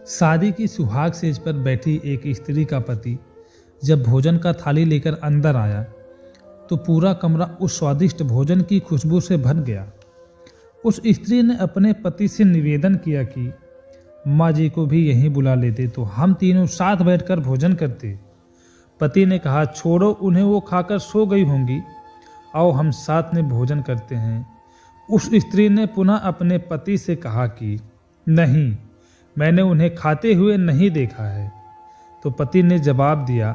शादी की सुहाग सेज पर बैठी एक स्त्री का पति जब भोजन का थाली लेकर अंदर आया तो पूरा कमरा उस स्वादिष्ट भोजन की खुशबू से भर गया। उस स्त्री ने अपने पति से निवेदन किया कि माँ जी को भी यहीं बुला लेते तो हम तीनों साथ बैठकर भोजन करते। पति ने कहा, छोड़ो उन्हें, वो खाकर सो गई होंगी, आओ हम साथ में भोजन करते हैं। उस स्त्री ने पुनः अपने पति से कहा कि नहीं, मैंने उन्हें खाते हुए नहीं देखा है। तो पति ने जवाब दिया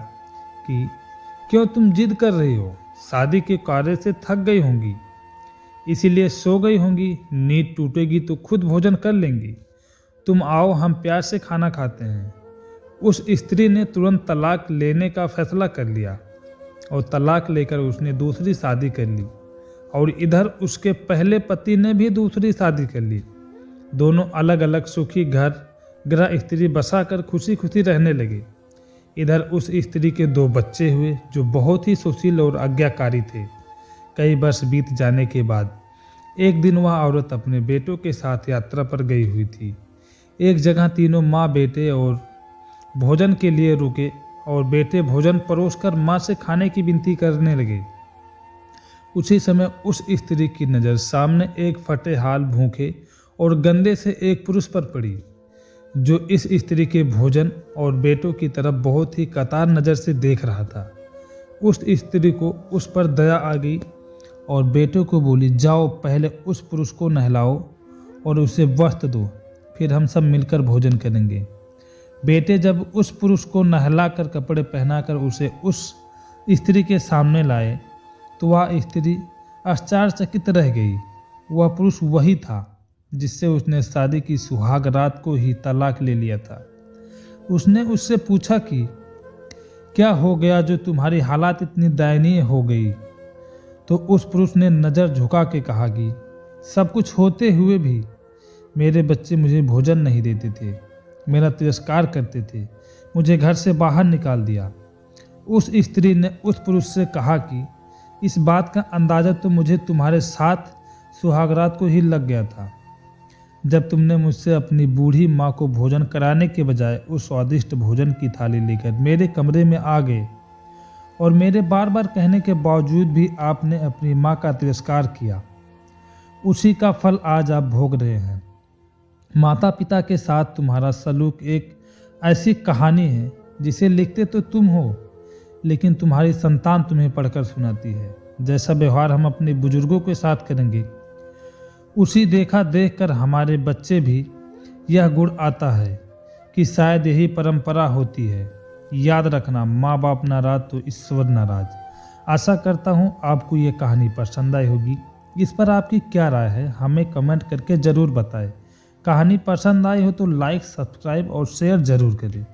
कि क्यों तुम जिद कर रही हो, शादी के कार्य से थक गई होंगी इसीलिए सो गई होंगी, नींद टूटेगी तो खुद भोजन कर लेंगी, तुम आओ हम प्यार से खाना खाते हैं। उस स्त्री ने तुरंत तलाक लेने का फैसला कर लिया और तलाक लेकर उसने दूसरी शादी कर ली और इधर उसके पहले पति ने भी दूसरी शादी कर ली। दोनों अलग अलग सुखी घर गृह स्त्री बसाकर खुशी खुशी रहने लगे। इधर उस स्त्री के 2 बच्चे हुए जो बहुत ही सुशील और आज्ञाकारी थे। कई वर्ष बीत जाने के बाद एक दिन वह औरत अपने बेटों के साथ यात्रा पर गई हुई थी। एक जगह तीनों माँ बेटे और भोजन के लिए रुके और बेटे भोजन परोसकर माँ से खाने की विनती करने लगे। उसी समय उस स्त्री की नज़र सामने एक फटे हाल, भूखे और गंदे से एक पुरुष पर पड़ी जो इस स्त्री के भोजन और बेटों की तरफ बहुत ही कतार नज़र से देख रहा था। उस स्त्री को उस पर दया आ गई और बेटों को बोली, जाओ पहले उस पुरुष को नहलाओ और उसे वस्त्र दो, फिर हम सब मिलकर भोजन करेंगे। बेटे जब उस पुरुष को नहलाकर कपड़े पहनाकर उसे उस स्त्री के सामने लाए तो वह स्त्री आश्चर्यचकित रह गई। वह पुरुष वही था जिससे उसने शादी की सुहाग रात को ही तलाक ले लिया था। उसने उससे पूछा कि क्या हो गया जो तुम्हारी हालत इतनी दयनीय हो गई। तो उस पुरुष ने नज़र झुका के कहा कि सब कुछ होते हुए भी मेरे बच्चे मुझे भोजन नहीं देते थे, मेरा तिरस्कार करते थे, मुझे घर से बाहर निकाल दिया। उस स्त्री ने उस पुरुष से कहा कि इस बात का अंदाज़ा तो मुझे तुम्हारे साथ सुहागरात को ही लग गया था, जब तुमने मुझसे अपनी बूढ़ी माँ को भोजन कराने के बजाय उस स्वादिष्ट भोजन की थाली लेकर मेरे कमरे में आ गए और मेरे बार बार कहने के बावजूद भी आपने अपनी माँ का तिरस्कार किया। उसी का फल आज आप भोग रहे हैं। माता पिता के साथ तुम्हारा सलूक एक ऐसी कहानी है जिसे लिखते तो तुम हो, लेकिन तुम्हारी संतान तुम्हें पढ़कर सुनाती है। जैसा व्यवहार हम अपने बुजुर्गों के साथ करेंगे उसी देखा देखकर हमारे बच्चे भी यह गुण आता है कि शायद यही परंपरा होती है। याद रखना, माँ बाप नाराज तो ईश्वर नाराज। आशा करता हूँ आपको ये कहानी पसंद आई होगी। इस पर आपकी क्या राय है हमें कमेंट करके ज़रूर बताएं। कहानी पसंद आई हो तो लाइक, सब्सक्राइब और शेयर ज़रूर करें।